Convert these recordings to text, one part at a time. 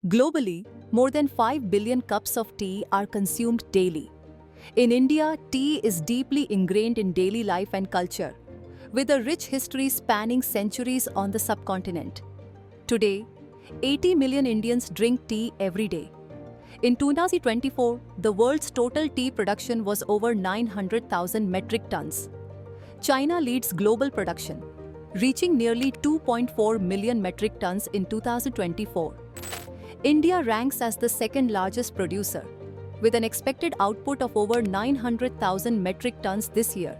Globally, more than 5 billion cups of tea are consumed daily. In India, tea is deeply ingrained in daily life and culture, with a rich history spanning centuries on the subcontinent. Today, 80 million Indians drink tea every day. In 2024, the world's total tea production was over 900,000 metric tons. China leads global production, reaching nearly 2.4 million metric tons in 2024. India ranks as the second largest producer, with an expected output of over 900,000 metric tons this year,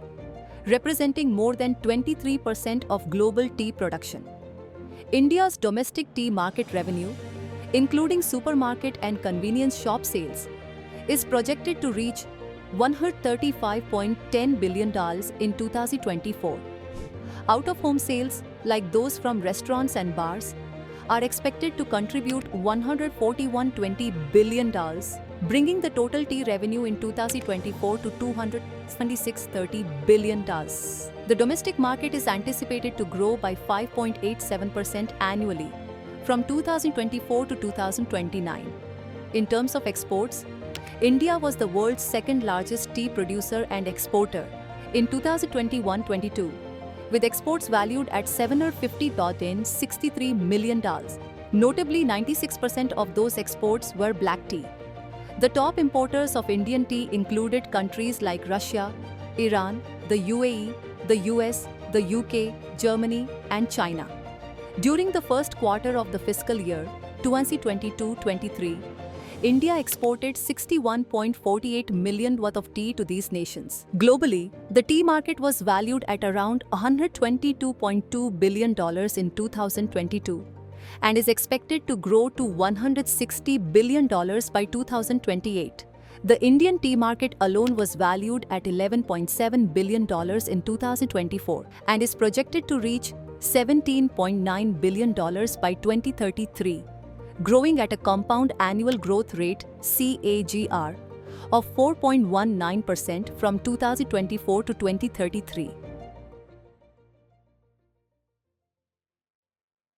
representing more than 23% of global tea production. India's domestic tea market revenue, including supermarket and convenience shop sales, is projected to reach $135.10 billion in 2024. Out-of-home sales, like those from restaurants and bars, are expected to contribute $141.20 billion, bringing the total tea revenue in 2024 to $226.30 billion. The domestic market is anticipated to grow by 5.87% annually from 2024 to 2029. In terms of exports, India was the world's second largest tea producer and exporter in 2021-22, with exports valued at $750.63 million. Notably, 96% of those exports were black tea. The top importers of Indian tea included countries like Russia, Iran, the UAE, the US, the UK, Germany, and China. During the first quarter of the fiscal year 2022-23, India exported 61.48 million worth of tea to these nations. Globally, the tea market was valued at around $122.2 billion in 2022 and is expected to grow to $160 billion by 2028. The Indian tea market alone was valued at $11.7 billion in 2024 and is projected to reach $17.9 billion by 2033. Growing at a compound annual growth rate (CAGR) of 4.19% from 2024 to 2033.